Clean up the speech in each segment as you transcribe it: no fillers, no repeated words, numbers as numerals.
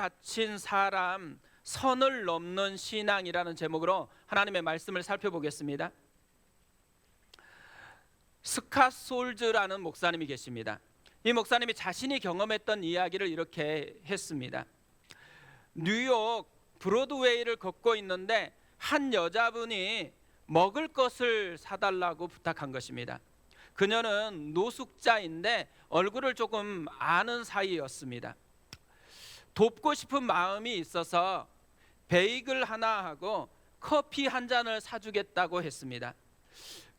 갇힌 사람, 선을 넘는 신앙이라는 제목으로 하나님의 말씀을 살펴보겠습니다. 스캇 솔즈라는 목사님이 계십니다. 이 목사님이 자신이 경험했던 이야기를 이렇게 했습니다. 뉴욕 브로드웨이를 걷고 있는데 한 여자분이 먹을 것을 사달라고 부탁한 것입니다. 그녀는 노숙자인데 얼굴을 조금 아는 사이였습니다. 돕고 싶은 마음이 있어서 베이글 하나 하고 커피 한 잔을 사주겠다고 했습니다.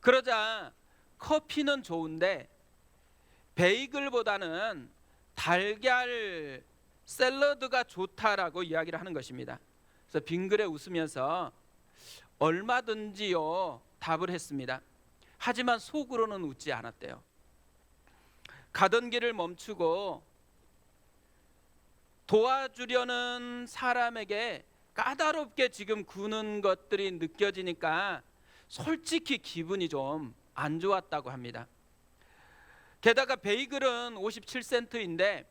그러자 커피는 좋은데 베이글보다는 달걀 샐러드가 좋다라고 이야기를 하는 것입니다. 그래서 빙그레 웃으면서 얼마든지요 답을 했습니다. 하지만 속으로는 웃지 않았대요. 가던 길을 멈추고 도와주려는 사람에게 까다롭게 지금 구는 것들이 느껴지니까 솔직히 기분이 좀 안 좋았다고 합니다. 게다가 베이글은 57센트인데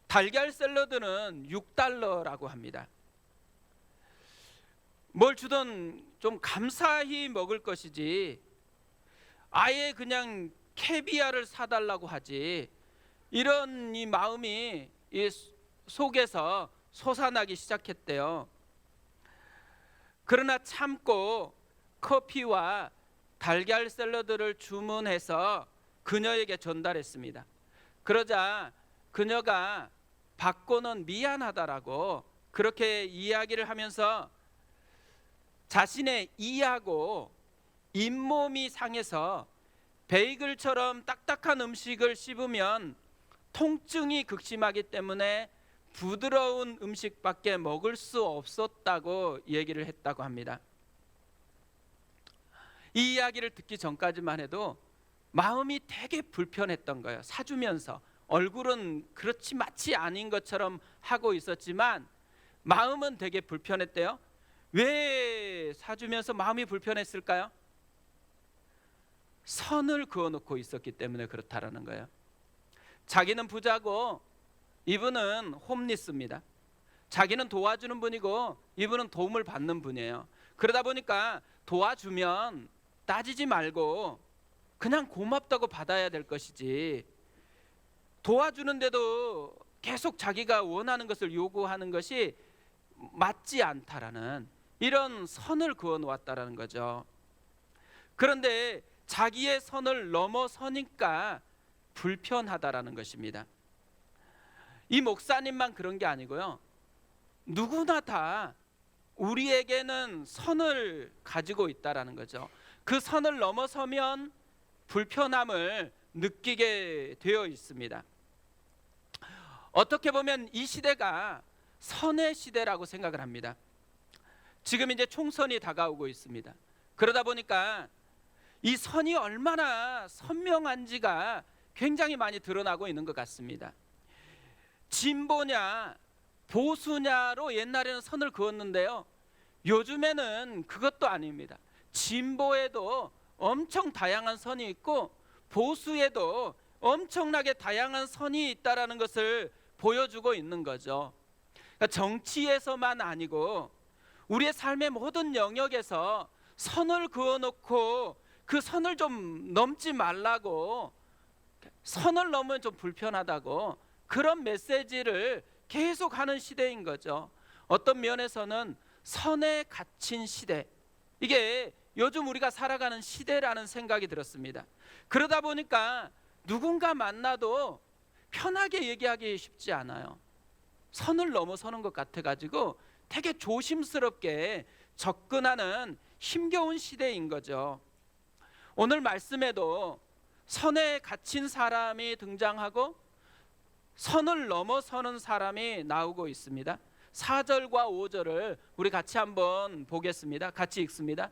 달걀 샐러드는 6달러라고 합니다. 뭘 주든 좀 감사히 먹을 것이지 아예 그냥 캐비아를 사달라고 하지, 이런 이 마음이 이 속에서 솟아나기 시작했대요. 그러나 참고 커피와 달걀 샐러드를 주문해서 그녀에게 전달했습니다. 그러자 그녀가 받고는 미안하다라고 그렇게 이야기를 하면서 자신의 이하고 잇몸이 상해서 베이글처럼 딱딱한 음식을 씹으면 통증이 극심하기 때문에 부드러운 음식밖에 먹을 수 없었다고 얘기를 했다고 합니다. 이 이야기를 듣기 전까지만 해도 마음이 되게 불편했던 거예요. 사주면서 얼굴은 그렇지 마치 아닌 것처럼 하고 있었지만 마음은 되게 불편했대요. 왜 사주면서 마음이 불편했을까요? 선을 그어놓고 있었기 때문에 그렇다라는 거예요. 자기는 부자고 이분은 홈리스입니다. 자기는 도와주는 분이고 이분은 도움을 받는 분이에요. 그러다 보니까 도와주면 따지지 말고 그냥 고맙다고 받아야 될 것이지, 도와주는데도 계속 자기가 원하는 것을 요구하는 것이 맞지 않다라는 이런 선을 그어 놓았다라는 거죠. 그런데 자기의 선을 넘어서니까 불편하다라는 것입니다. 이 목사님만 그런 게 아니고요, 누구나 다 우리에게는 선을 가지고 있다라는 거죠. 그 선을 넘어서면 불편함을 느끼게 되어 있습니다. 어떻게 보면 이 시대가 선의 시대라고 생각을 합니다. 지금 이제 총선이 다가오고 있습니다. 그러다 보니까 이 선이 얼마나 선명한지가 굉장히 많이 드러나고 있는 것 같습니다. 진보냐 보수냐로 옛날에는 선을 그었는데요, 요즘에는 그것도 아닙니다. 진보에도 엄청 다양한 선이 있고 보수에도 엄청나게 다양한 선이 있다라는 것을 보여주고 있는 거죠. 그러니까 정치에서만 아니고 우리의 삶의 모든 영역에서 선을 그어놓고 그 선을 좀 넘지 말라고, 선을 넘으면 좀 불편하다고 그런 메시지를 계속하는 시대인 거죠. 어떤 면에서는 선에 갇힌 시대, 이게 요즘 우리가 살아가는 시대라는 생각이 들었습니다. 그러다 보니까 누군가 만나도 편하게 얘기하기 쉽지 않아요. 선을 넘어서는 것 같아가지고 되게 조심스럽게 접근하는 힘겨운 시대인 거죠. 오늘 말씀에도 선에 갇힌 사람이 등장하고 선을 넘어서는 사람이 나오고 있습니다. 4절과 5절을 우리 같이 한번 보겠습니다. 같이 읽습니다.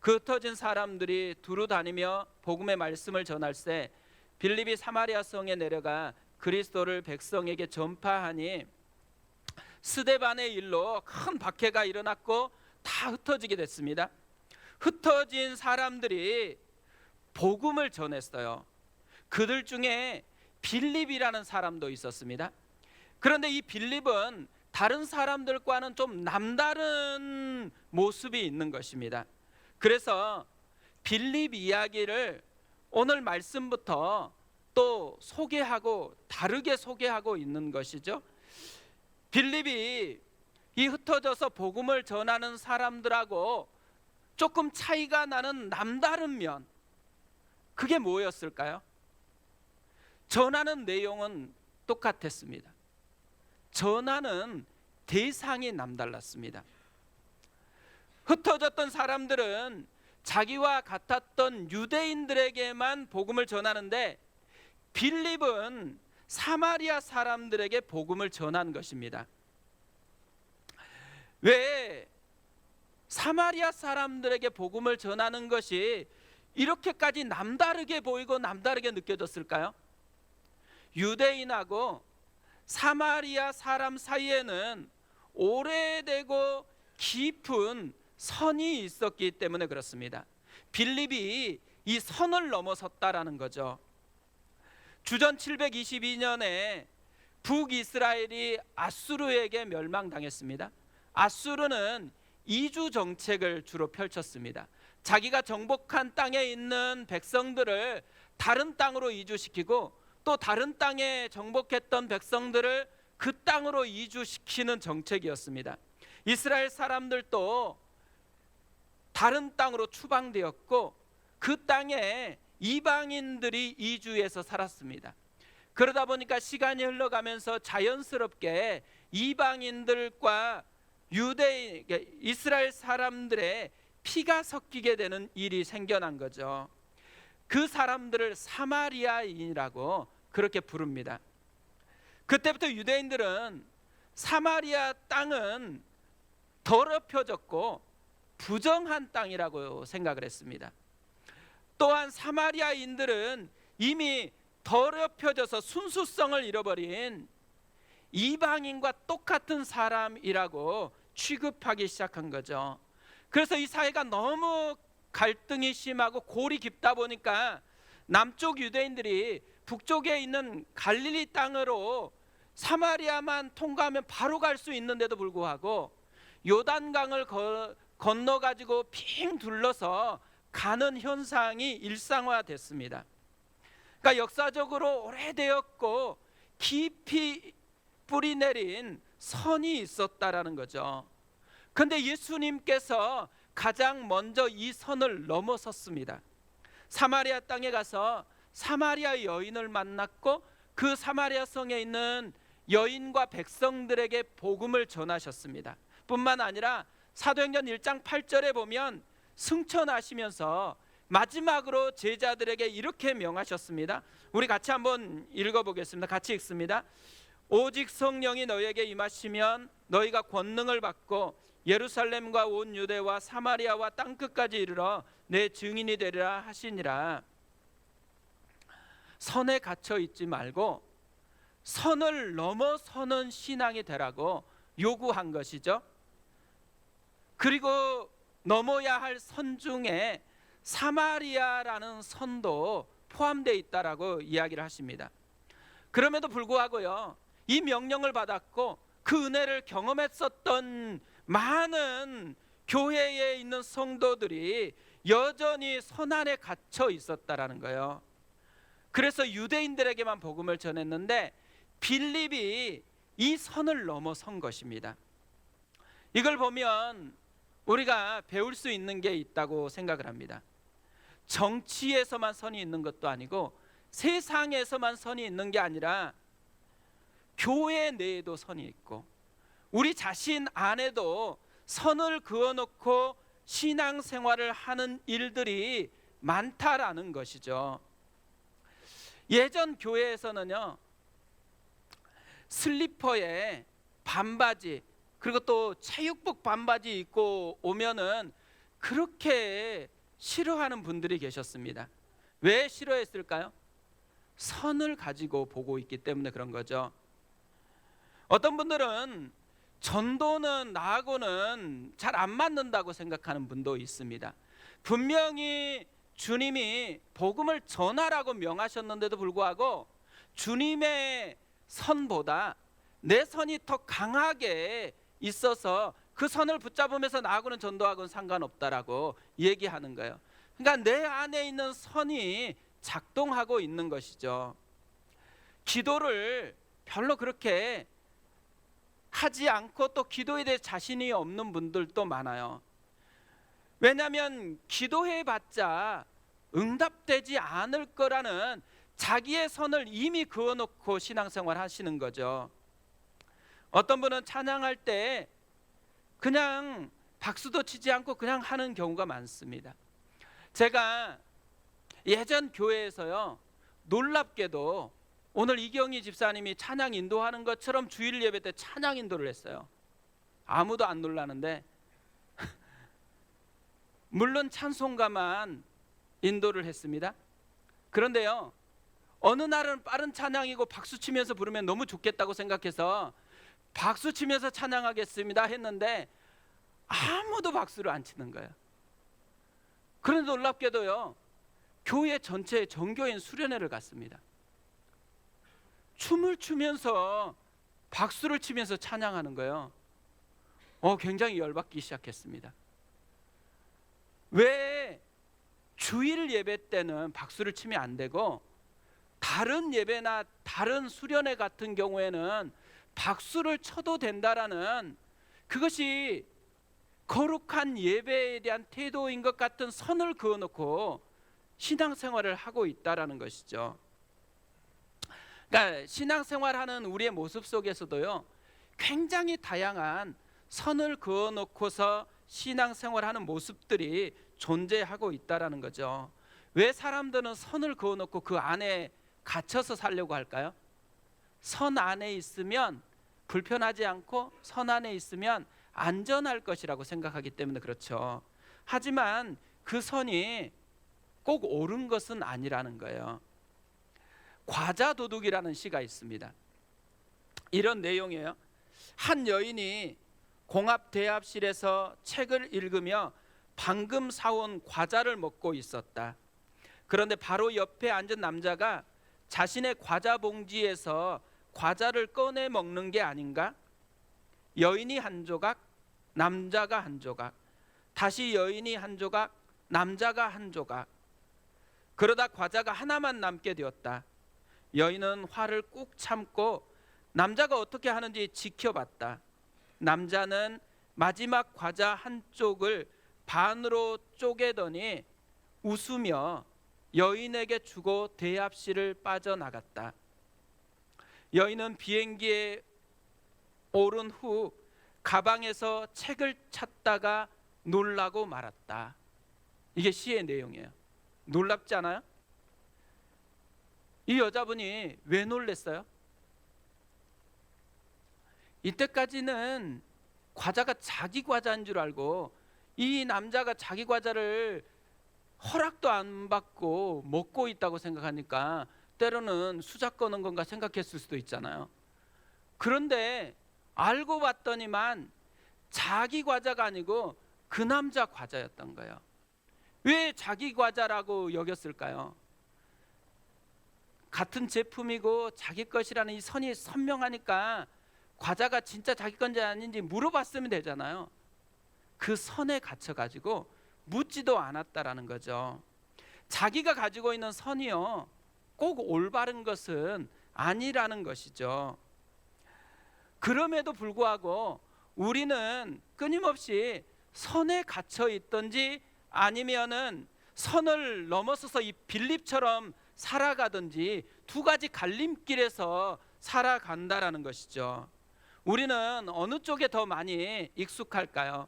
그 흩어진 사람들이 두루 다니며 복음의 말씀을 전할세 빌립이 사마리아 성에 내려가 그리스도를 백성에게 전파하니 스데반의 일로 큰 박해가 일어났고 다 흩어지게 됐습니다. 흩어진 사람들이 복음을 전했어요. 그들 중에 빌립이라는 사람도 있었습니다. 그런데 이 빌립은 다른 사람들과는 좀 남다른 모습이 있는 것입니다. 그래서 빌립 이야기를 오늘 말씀부터 또 소개하고 다르게 소개하고 있는 것이죠. 빌립이 이 흩어져서 복음을 전하는 사람들하고 조금 차이가 나는 남다른 면, 그게 뭐였을까요? 전하는 내용은 똑같았습니다. 전하는 대상이 남달랐습니다. 흩어졌던 사람들은 자기와 같았던 유대인들에게만 복음을 전하는데 빌립은 사마리아 사람들에게 복음을 전한 것입니다. 왜 사마리아 사람들에게 복음을 전하는 것이 이렇게까지 남다르게 보이고 남다르게 느껴졌을까요? 유대인하고 사마리아 사람 사이에는 오래되고 깊은 선이 있었기 때문에 그렇습니다. 빌립이 이 선을 넘어섰다라는 거죠. 주전 722년에 북이스라엘이 아수르에게 멸망당했습니다. 아수르는 이주 정책을 주로 펼쳤습니다. 자기가 정복한 땅에 있는 백성들을 다른 땅으로 이주시키고 또 다른 땅에 정복했던 백성들을 그 땅으로 이주시키는 정책이었습니다. 이스라엘 사람들도 다른 땅으로 추방되었고 그 땅에 이방인들이 이주해서 살았습니다. 그러다 보니까 시간이 흘러가면서 자연스럽게 이방인들과 유대인, 이스라엘 사람들의 피가 섞이게 되는 일이 생겨난 거죠. 그 사람들을 사마리아인이라고 그렇게 부릅니다. 그때부터 유대인들은 사마리아 땅은 더럽혀졌고 부정한 땅이라고 생각을 했습니다. 또한 사마리아인들은 이미 더럽혀져서 순수성을 잃어버린 이방인과 똑같은 사람이라고 취급하기 시작한 거죠. 그래서 이 사회가 너무 갈등이 심하고 골이 깊다 보니까 남쪽 유대인들이 북쪽에 있는 갈릴리 땅으로 사마리아만 통과하면 바로 갈 수 있는데도 불구하고 요단강을 건너 가지고 핑 둘러서 가는 현상이 일상화됐습니다. 그러니까 역사적으로 오래되었고 깊이 뿌리 내린 선이 있었다라는 거죠. 그런데 예수님께서 가장 먼저 이 선을 넘어섰습니다. 사마리아 땅에 가서 사마리아 여인을 만났고 그 사마리아 성에 있는 여인과 백성들에게 복음을 전하셨습니다. 뿐만 아니라 사도행전 1장 8절에 보면 승천하시면서 마지막으로 제자들에게 이렇게 명하셨습니다. 우리 같이 한번 읽어보겠습니다. 같이 읽습니다. 오직 성령이 너희에게 임하시면 너희가 권능을 받고 예루살렘과 온 유대와 사마리아와 땅끝까지 이르러 내 증인이 되리라 하시니라. 선에 갇혀 있지 말고 선을 넘어서는 신앙이 되라고 요구한 것이죠. 그리고 넘어야 할 선 중에 사마리아라는 선도 포함되어 있다라고 이야기를 하십니다. 그럼에도 불구하고요, 이 명령을 받았고 그 은혜를 경험했었던 많은 교회에 있는 성도들이 여전히 선 안에 갇혀 있었다라는 거예요. 그래서 유대인들에게만 복음을 전했는데 빌립이 이 선을 넘어선 것입니다. 이걸 보면 우리가 배울 수 있는 게 있다고 생각을 합니다. 정치에서만 선이 있는 것도 아니고 세상에서만 선이 있는 게 아니라 교회 내에도 선이 있고 우리 자신 안에도 선을 그어놓고 신앙생활을 하는 일들이 많다라는 것이죠. 예전 교회에서는요, 슬리퍼에 반바지 그리고 또 체육복 반바지 입고 오면은 그렇게 싫어하는 분들이 계셨습니다. 왜 싫어했을까요? 선을 가지고 보고 있기 때문에 그런 거죠. 어떤 분들은 전도는 나하고는 잘 안 맞는다고 생각하는 분도 있습니다. 분명히 주님이 복음을 전하라고 명하셨는데도 불구하고 주님의 선보다 내 선이 더 강하게 있어서 그 선을 붙잡으면서 나하고는 전도하고는 상관없다라고 얘기하는 거예요. 그러니까 내 안에 있는 선이 작동하고 있는 것이죠. 기도를 별로 그렇게 하지 않고 또 기도에 대해 자신이 없는 분들도 많아요. 왜냐하면 기도해봤자 응답되지 않을 거라는 자기의 선을 이미 그어놓고 신앙생활 하시는 거죠. 어떤 분은 찬양할 때 그냥 박수도 치지 않고 그냥 하는 경우가 많습니다. 제가 예전 교회에서요, 놀랍게도 오늘 이경희 집사님이 찬양 인도하는 것처럼 주일 예배 때 찬양 인도를 했어요. 아무도 안 놀라는데 물론 찬송가만 인도를 했습니다. 그런데요, 어느 날은 빠른 찬양이고 박수 치면서 부르면 너무 좋겠다고 생각해서 박수 치면서 찬양하겠습니다 했는데 아무도 박수를 안 치는 거예요. 그런데 놀랍게도요, 교회 전체에 정교인 수련회를 갔습니다. 춤을 추면서 박수를 치면서 찬양하는 거예요. 굉장히 열받기 시작했습니다. 왜 주일 예배 때는 박수를 치면 안 되고 다른 예배나 다른 수련회 같은 경우에는 박수를 쳐도 된다라는, 그것이 거룩한 예배에 대한 태도인 것 같은 선을 그어놓고 신앙생활을 하고 있다라는 것이죠. 그러니까 신앙생활하는 우리의 모습 속에서도요, 굉장히 다양한 선을 그어놓고서 신앙생활하는 모습들이 존재하고 있다라는 거죠. 왜 사람들은 선을 그어놓고 그 안에 갇혀서 살려고 할까요? 선 안에 있으면 불편하지 않고 선 안에 있으면 안전할 것이라고 생각하기 때문에 그렇죠. 하지만 그 선이 꼭 옳은 것은 아니라는 거예요. 과자도둑이라는 시가 있습니다. 이런 내용이에요. 한 여인이 공합대합실에서 책을 읽으며 방금 사온 과자를 먹고 있었다. 그런데 바로 옆에 앉은 남자가 자신의 과자 봉지에서 과자를 꺼내 먹는 게 아닌가? 여인이 한 조각, 남자가 한 조각, 다시 여인이 한 조각, 남자가 한 조각. 그러다 과자가 하나만 남게 되었다. 여인은 화를 꾹 참고 남자가 어떻게 하는지 지켜봤다. 남자는 마지막 과자 한쪽을 반으로 쪼개더니 웃으며 여인에게 주고 대합실을 빠져나갔다. 여인은 비행기에 오른 후 가방에서 책을 찾다가 놀라고 말았다. 이게 시의 내용이에요. 놀랍지 않아요? 이 여자분이 왜 놀랬어요? 이때까지는 과자가 자기 과자인 줄 알고 이 남자가 자기 과자를 허락도 안 받고 먹고 있다고 생각하니까 때로는 수작 거는 건가 생각했을 수도 있잖아요. 그런데 알고 봤더니만 자기 과자가 아니고 그 남자 과자였던 거예요. 왜 자기 과자라고 여겼을까요? 같은 제품이고 자기 것이라는 이 선이 선명하니까 과자가 진짜 자기 건지 아닌지 물어봤으면 되잖아요. 그 선에 갇혀가지고 묻지도 않았다라는 거죠. 자기가 가지고 있는 선이요, 꼭 올바른 것은 아니라는 것이죠. 그럼에도 불구하고 우리는 끊임없이 선에 갇혀 있든지 아니면은 선을 넘어서서 이 빌립처럼 살아가든지 두 가지 갈림길에서 살아간다라는 것이죠. 우리는 어느 쪽에 더 많이 익숙할까요?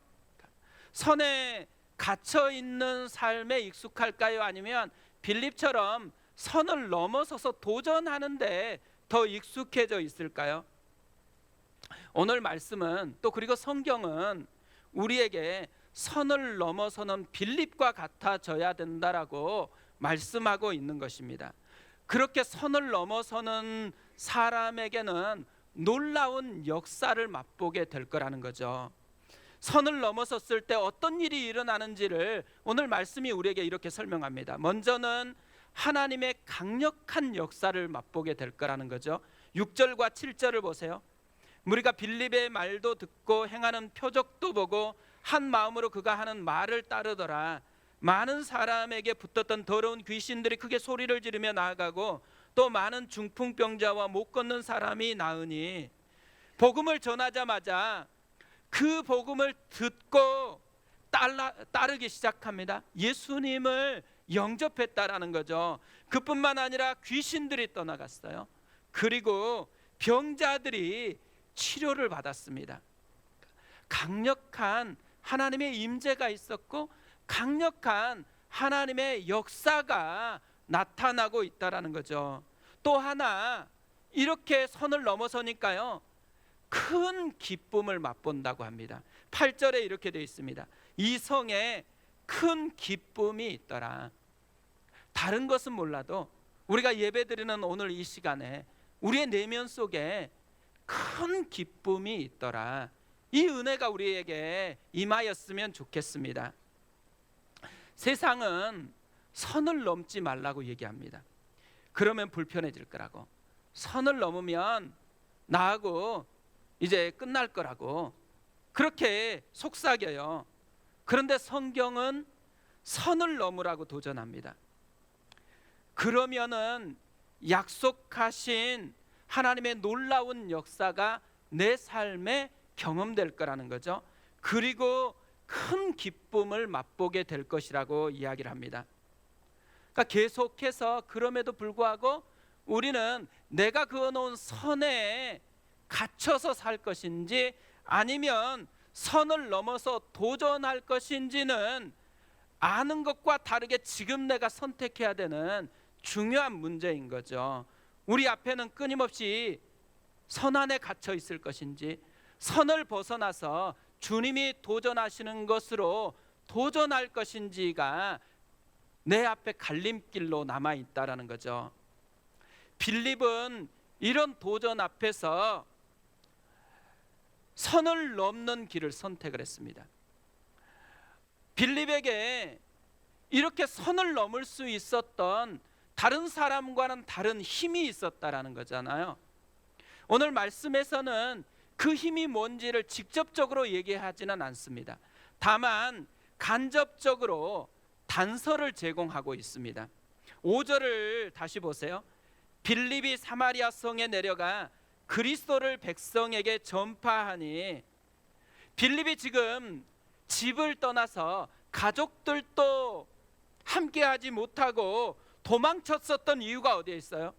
선에 갇혀 있는 삶에 익숙할까요? 아니면 빌립처럼 선을 넘어서서 도전하는데 더 익숙해져 있을까요? 오늘 말씀은 또 그리고 성경은 우리에게 선을 넘어서는 빌립과 같아져야 된다라고 말씀하고 있는 것입니다. 그렇게 선을 넘어서는 사람에게는 놀라운 역사를 맛보게 될 거라는 거죠. 선을 넘어섰을 때 어떤 일이 일어나는지를 오늘 말씀이 우리에게 이렇게 설명합니다. 먼저는 하나님의 강력한 역사를 맛보게 될 거라는 거죠. 6절과 7절을 보세요. 우리가 빌립의 말도 듣고 행하는 표적도 보고 한 마음으로 그가 하는 말을 따르더라. 많은 사람에게 붙었던 더러운 귀신들이 크게 소리를 지르며 나아가고 또 많은 중풍병자와 못 걷는 사람이 나으니, 복음을 전하자마자 그 복음을 듣고 따르기 시작합니다. 예수님을 영접했다라는 거죠. 그뿐만 아니라 귀신들이 떠나갔어요. 그리고 병자들이 치료를 받았습니다. 강력한 하나님의 임재가 있었고 강력한 하나님의 역사가 나타나고 있다라는 거죠. 또 하나, 이렇게 선을 넘어서니까요, 큰 기쁨을 맛본다고 합니다. 8절에 이렇게 되어 있습니다. 이 성에 큰 기쁨이 있더라. 다른 것은 몰라도 우리가 예배드리는 오늘 이 시간에 우리의 내면 속에 큰 기쁨이 있더라. 이 은혜가 우리에게 임하였으면 좋겠습니다. 세상은 선을 넘지 말라고 얘기합니다. 그러면 불편해질 거라고, 선을 넘으면 나하고 이제 끝날 거라고 그렇게 속삭여요. 그런데 성경은 선을 넘으라고 도전합니다. 그러면은 약속하신 하나님의 놀라운 역사가 내 삶에 경험될 거라는 거죠. 그리고 큰 기쁨을 맛보게 될 것이라고 이야기를 합니다. 그러니까 계속해서 그럼에도 불구하고 우리는 내가 그어놓은 선에 갇혀서 살 것인지 아니면 선을 넘어서 도전할 것인지는 아는 것과 다르게 지금 내가 선택해야 되는 중요한 문제인 거죠. 우리 앞에는 끊임없이 선 안에 갇혀 있을 것인지, 선을 벗어나서 주님이 도전하시는 것으로 도전할 것인지가 내 앞에 갈림길로 남아있다라는 거죠. 빌립은 이런 도전 앞에서 선을 넘는 길을 선택을 했습니다. 빌립에게 이렇게 선을 넘을 수 있었던 다른 사람과는 다른 힘이 있었다라는 거잖아요. 오늘 말씀에서는 그 힘이 뭔지를 직접적으로 얘기하지는 않습니다. 다만 간접적으로 단서를 제공하고 있습니다. 5절을 다시 보세요. 빌립이 사마리아 성에 내려가 그리스도를 백성에게 전파하니, 빌립이 지금 집을 떠나서 가족들도 함께하지 못하고 도망쳤었던 이유가 어디에 있어요?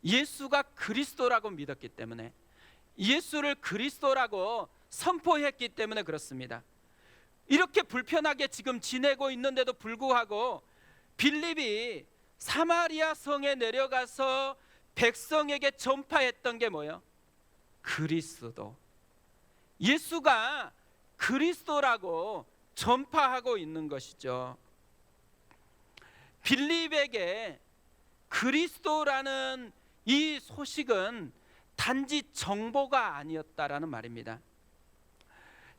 예수가 그리스도라고 믿었기 때문에, 예수를 그리스도라고 선포했기 때문에 그렇습니다. 이렇게 불편하게 지금 지내고 있는데도 불구하고 빌립이 사마리아 성에 내려가서 백성에게 전파했던 게 뭐예요? 그리스도, 예수가 그리스도라고 전파하고 있는 것이죠. 빌립에게 그리스도라는 이 소식은 단지 정보가 아니었다라는 말입니다.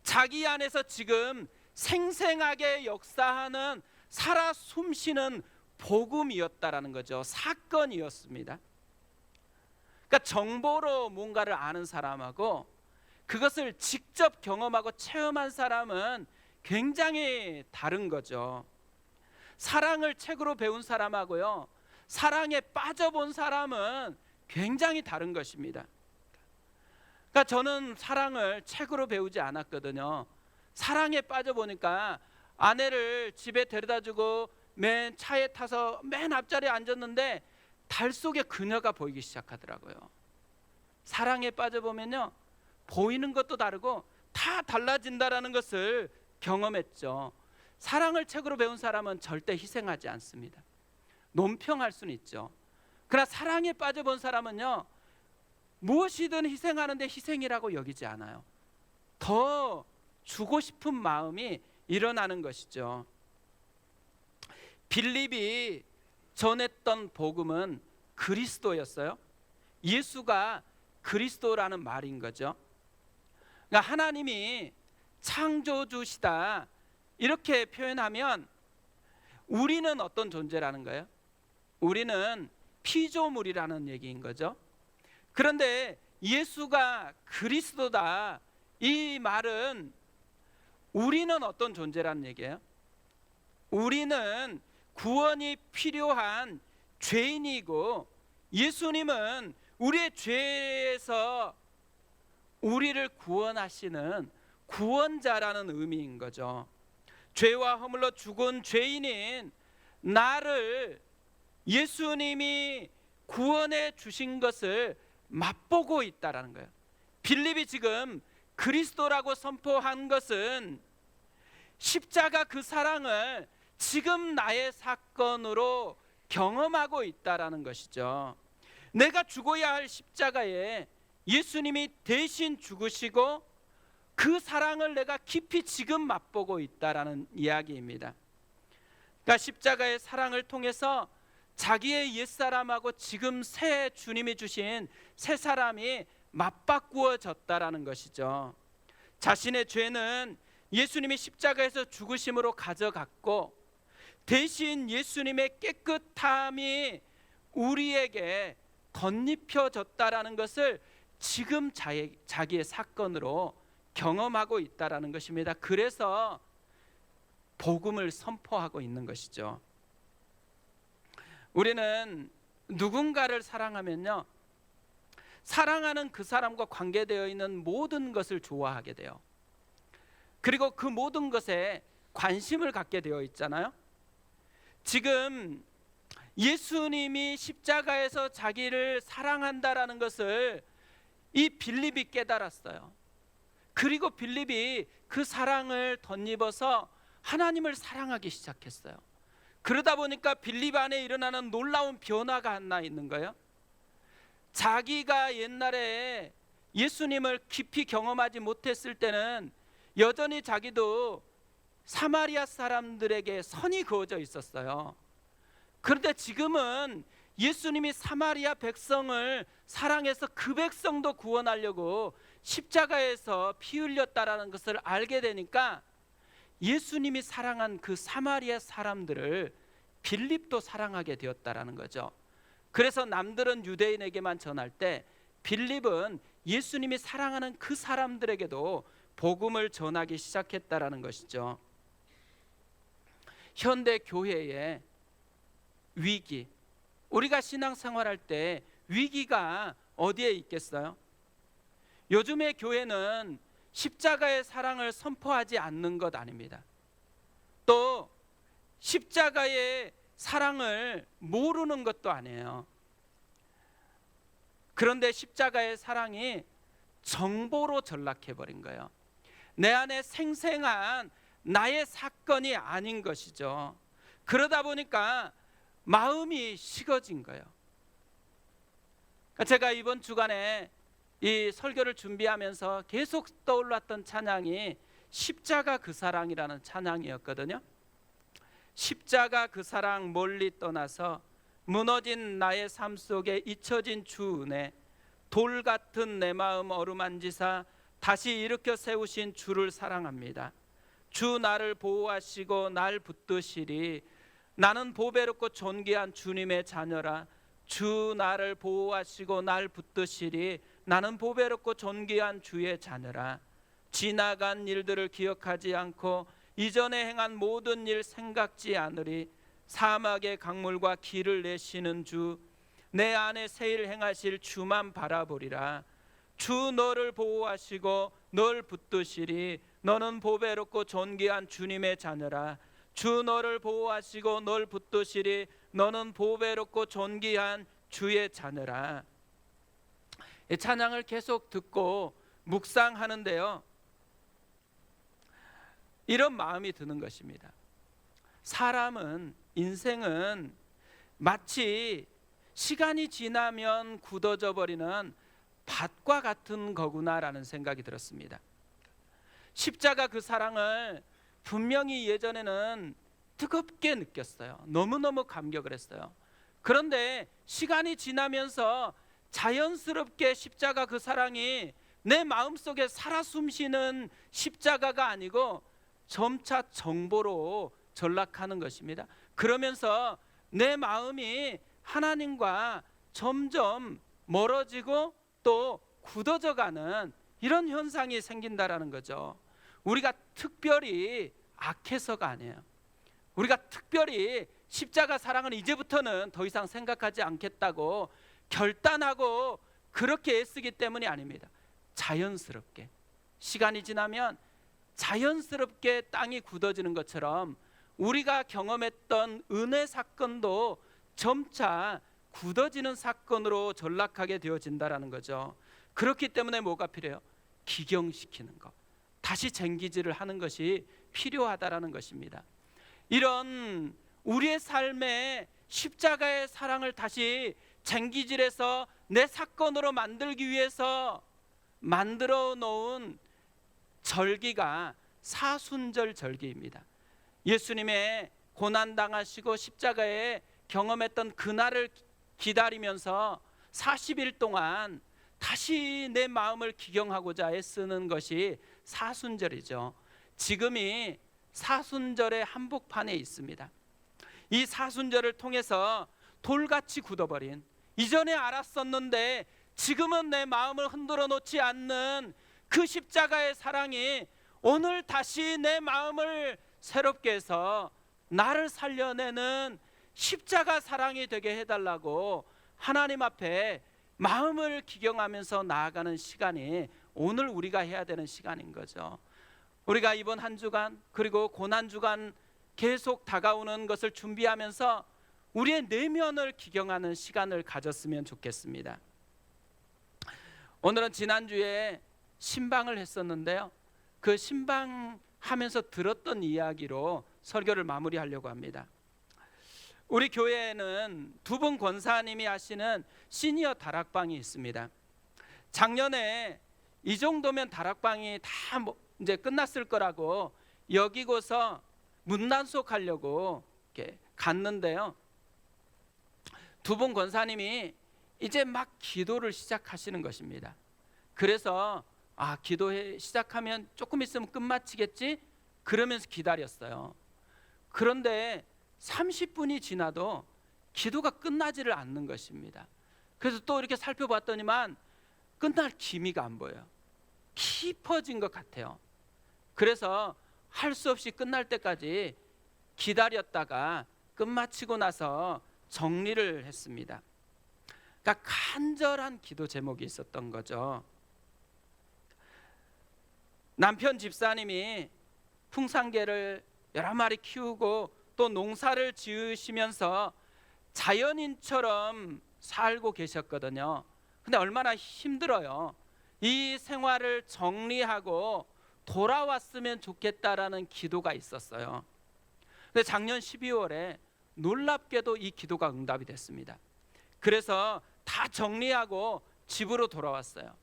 자기 안에서 지금 생생하게 역사하는 살아 숨쉬는 복음이었다라는 거죠. 사건이었습니다. 그러니까 정보로 뭔가를 아는 사람하고 그것을 직접 경험하고 체험한 사람은 굉장히 다른 거죠. 사랑을 책으로 배운 사람하고요, 사랑에 빠져본 사람은 굉장히 다른 것입니다. 그러니까 저는 사랑을 책으로 배우지 않았거든요. 사랑에 빠져보니까 아내를 집에 데려다주고 맨 차에 타서 맨 앞자리에 앉았는데 달 속에 그녀가 보이기 시작하더라고요. 사랑에 빠져보면요, 보이는 것도 다르고 다 달라진다라는 것을 경험했죠. 사랑을 책으로 배운 사람은 절대 희생하지 않습니다. 논평할 수는 있죠. 그러나 사랑에 빠져본 사람은요, 무엇이든 희생하는데 희생이라고 여기지 않아요. 더 주고 싶은 마음이 일어나는 것이죠. 빌립이 전했던 복음은 그리스도였어요. 예수가 그리스도라는 말인 거죠. 그러니까 하나님이 창조주시다 이렇게 표현하면 우리는 어떤 존재라는 거예요? 우리는 피조물이라는 얘기인 거죠. 그런데 예수가 그리스도다, 이 말은 우리는 어떤 존재라는 얘기예요? 우리는 구원이 필요한 죄인이고 예수님은 우리의 죄에서 우리를 구원하시는 구원자라는 의미인 거죠. 죄와 허물로 죽은 죄인인 나를 예수님이 구원해 주신 것을 맛보고 있다라는 거예요. 빌립이 지금 그리스도라고 선포한 것은 십자가 그 사랑을 지금 나의 사건으로 경험하고 있다라는 것이죠. 내가 죽어야 할 십자가에 예수님이 대신 죽으시고 그 사랑을 내가 깊이 지금 맛보고 있다라는 이야기입니다. 그러니까 십자가의 사랑을 통해서 자기의 옛사람하고 지금 새 주님이 주신 새 사람이 맞바꾸어졌다라는 것이죠. 자신의 죄는 예수님이 십자가에서 죽으심으로 가져갔고 대신 예수님의 깨끗함이 우리에게 덧입혀졌다라는 것을 지금 자기의 사건으로 경험하고 있다라는 것입니다. 그래서 복음을 선포하고 있는 것이죠. 우리는 누군가를 사랑하면요, 사랑하는 그 사람과 관계되어 있는 모든 것을 좋아하게 돼요. 그리고 그 모든 것에 관심을 갖게 되어 있잖아요. 지금 예수님이 십자가에서 자기를 사랑한다라는 것을 이 빌립이 깨달았어요. 그리고 빌립이 그 사랑을 덧입어서 하나님을 사랑하기 시작했어요. 그러다 보니까 빌립 안에 일어나는 놀라운 변화가 하나 있는 거예요. 자기가 옛날에 예수님을 깊이 경험하지 못했을 때는 여전히 자기도 사마리아 사람들에게 선이 그어져 있었어요. 그런데 지금은 예수님이 사마리아 백성을 사랑해서 그 백성도 구원하려고 십자가에서 피 흘렸다라는 것을 알게 되니까 예수님이 사랑한 그 사마리아 사람들을 빌립도 사랑하게 되었다라는 거죠. 그래서 남들은 유대인에게만 전할 때 빌립은 예수님이 사랑하는 그 사람들에게도 복음을 전하기 시작했다라는 것이죠. 현대 교회의 위기, 우리가 신앙생활할 때 위기가 어디에 있겠어요? 요즘의 교회는 십자가의 사랑을 선포하지 않는 것 아닙니다. 또 십자가의 사랑을 모르는 것도 아니에요. 그런데 십자가의 사랑이 정보로 전락해버린 거예요. 내 안에 생생한 나의 사건이 아닌 것이죠. 그러다 보니까 마음이 식어진 거예요. 제가 이번 주간에 이 설교를 준비하면서 계속 떠올랐던 찬양이 십자가 그 사랑이라는 찬양이었거든요. 십자가 그 사랑 멀리 떠나서 무너진 나의 삶 속에 잊혀진 주 은혜, 돌 같은 내 마음 어루만지사 다시 일으켜 세우신 주를 사랑합니다. 주 나를 보호하시고 날 붙드시리. 나는 보배롭고 존귀한 주님의 자녀라. 주 나를 보호하시고 날 붙드시리. 나는 보배롭고 존귀한 주의 자녀라. 지나간 일들을 기억하지 않고 이전에 행한 모든 일 생각지 않으리. 사막의 강물과 길을 내시는 주, 내 안에 새 일 행하실 주만 바라보리라. 주 너를 보호하시고 널 붙드시리. 너는 보배롭고 존귀한 주님의 자녀라. 주 너를 보호하시고 널 붙드시리. 너는 보배롭고 존귀한 주의 자녀라. 이 찬양을 계속 듣고 묵상하는데요, 이런 마음이 드는 것입니다. 사람은, 인생은 마치 시간이 지나면 굳어져 버리는 밭과 같은 거구나라는 생각이 들었습니다. 십자가 그 사랑을 분명히 예전에는 뜨겁게 느꼈어요. 너무너무 감격을 했어요. 그런데 시간이 지나면서 자연스럽게 십자가 그 사랑이 내 마음속에 살아 숨쉬는 십자가가 아니고 점차 정보로 전락하는 것입니다. 그러면서 내 마음이 하나님과 점점 멀어지고 또 굳어져가는 이런 현상이 생긴다라는 거죠. 우리가 특별히 악해서가 아니에요. 우리가 특별히 십자가 사랑은 이제부터는 더 이상 생각하지 않겠다고 결단하고 그렇게 애쓰기 때문이 아닙니다. 자연스럽게 시간이 지나면 자연스럽게 땅이 굳어지는 것처럼 우리가 경험했던 은혜 사건도 점차 굳어지는 사건으로 전락하게 되어진다라는 거죠. 그렇기 때문에 뭐가 필요해요? 기경시키는 것, 다시 쟁기질을 하는 것이 필요하다라는 것입니다. 이런 우리의 삶에 십자가의 사랑을 다시 쟁기질해서 내 사건으로 만들기 위해서 만들어 놓은 절기가 사순절 절기입니다. 예수님의 고난당하시고 십자가에 경험했던 그날을 기다리면서 40일 동안 다시 내 마음을 기경하고자 애쓰는 것이 사순절이죠. 지금이 사순절의 한복판에 있습니다. 이 사순절을 통해서 돌같이 굳어버린, 이전에 알았었는데 지금은 내 마음을 흔들어 놓지 않는 그 십자가의 사랑이 오늘 다시 내 마음을 새롭게 해서 나를 살려내는 십자가 사랑이 되게 해달라고 하나님 앞에 마음을 기경하면서 나아가는 시간이 오늘 우리가 해야 되는 시간인 거죠. 우리가 이번 한 주간 그리고 고난주간 계속 다가오는 것을 준비하면서 우리의 내면을 기경하는 시간을 가졌으면 좋겠습니다. 오늘은 지난주에 신방을 했었는데요, 그 신방하면서 들었던 이야기로 설교를 마무리하려고 합니다. 우리 교회에는 두 분 권사님이 하시는 시니어 다락방이 있습니다. 작년에 이 정도면 다락방이 다 이제 끝났을 거라고 여기고서 문단속 하려고 이렇게 갔는데요, 두 분 권사님이 이제 막 기도를 시작하시는 것입니다. 그래서 기도해 시작하면 조금 있으면 끝마치겠지 그러면서 기다렸어요. 그런데 30분이 지나도 기도가 끝나지를 않는 것입니다. 그래서 또 이렇게 살펴봤더니만 끝날 기미가 안 보여요. 깊어진 것 같아요. 그래서 할 수 없이 끝날 때까지 기다렸다가 끝마치고 나서 정리를 했습니다. 그러니까 간절한 기도 제목이 있었던 거죠. 남편 집사님이 풍산개를 여러 마리 키우고 또 농사를 지으시면서 자연인처럼 살고 계셨거든요. 근데 얼마나 힘들어요. 이 생활을 정리하고 돌아왔으면 좋겠다라는 기도가 있었어요. 근데 작년 12월에 놀랍게도 이 기도가 응답이 됐습니다. 그래서 다 정리하고 집으로 돌아왔어요.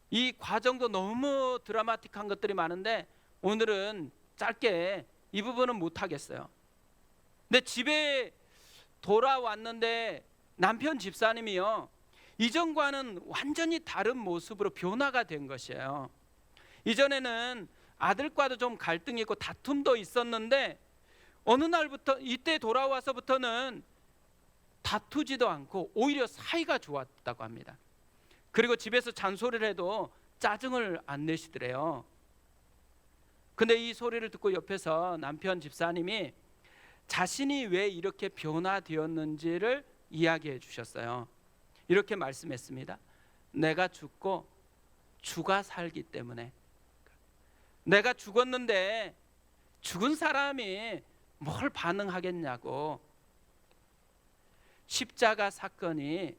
이 과정도 너무 드라마틱한 것들이 많은데 오늘은 짧게 이 부분은 못하겠어요. 근데 집에 돌아왔는데 남편 집사님이요, 이전과는 완전히 다른 모습으로 변화가 된 것이에요. 이전에는 아들과도 좀 갈등이 있고 다툼도 있었는데 어느 날부터, 이때 돌아와서부터는 다투지도 않고 오히려 사이가 좋았다고 합니다. 그리고 집에서 잔소리를 해도 짜증을 안 내시더래요. 근데 이 소리를 듣고 옆에서 남편 집사님이 자신이 왜 이렇게 변화되었는지를 이야기해 주셨어요. 이렇게 말씀했습니다. 내가 죽고 주가 살기 때문에. 내가 죽었는데 죽은 사람이 뭘 반응하겠냐고. 십자가 사건이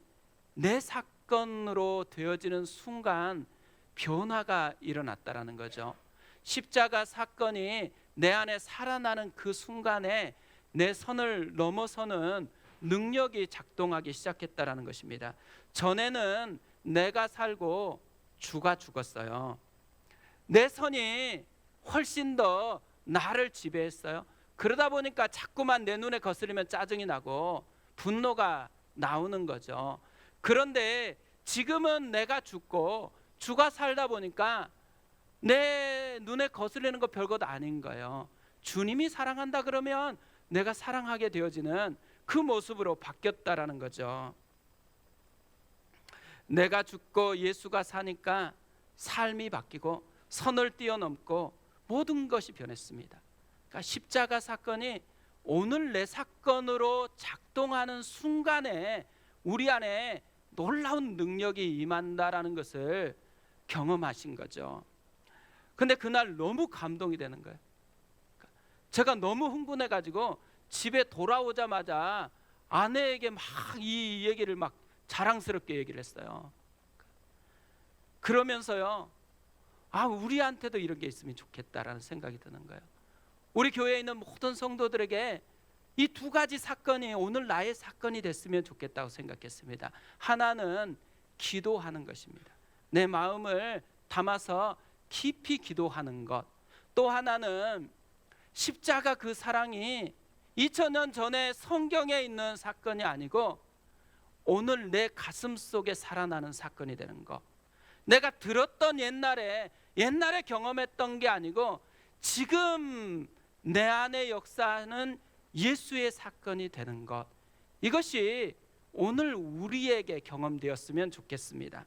내 사건으로 되어지는 순간 변화가 일어났다라는 거죠. 십자가 사건이 내 안에 살아나는 그 순간에 내 선을 넘어서는 능력이 작동하기 시작했다라는 것입니다. 전에는 내가 살고 주가 죽었어요. 내 선이 훨씬 더 나를 지배했어요. 그러다 보니까 자꾸만 내 눈에 거스르면 짜증이 나고 분노가 나오는 거죠. 그런데 지금은 내가 죽고 주가 살다 보니까 내 눈에 거슬리는 거 별것 아닌 거예요. 주님이 사랑한다 그러면 내가 사랑하게 되어지는 그 모습으로 바뀌었다라는 거죠. 내가 죽고 예수가 사니까 삶이 바뀌고 선을 뛰어넘고 모든 것이 변했습니다. 그러니까 십자가 사건이 오늘 내 사건으로 작동하는 순간에 우리 안에 놀라운 능력이 임한다라는 것을 경험하신 거죠. 근데 그날 너무 감동이 되는 거예요. 제가 너무 흥분해 가지고 집에 돌아오자마자 아내에게 막 이 얘기를 막 자랑스럽게 얘기를 했어요. 그러면서요, 우리한테도 이런 게 있으면 좋겠다라는 생각이 드는 거예요. 우리 교회에 있는 모든 성도들에게 이 두 가지 사건이 오늘 나의 사건이 됐으면 좋겠다고 생각했습니다. 하나는 기도하는 것입니다. 내 마음을 담아서 깊이 기도하는 것. 또 하나는 십자가 그 사랑이 2000년 전에 성경에 있는 사건이 아니고 오늘 내 가슴 속에 살아나는 사건이 되는 것. 내가 들었던 옛날에 경험했던 게 아니고 지금 내 안에 역사하는 예수의 사건이 되는 것. 이것이 오늘 우리에게 경험되었으면 좋겠습니다.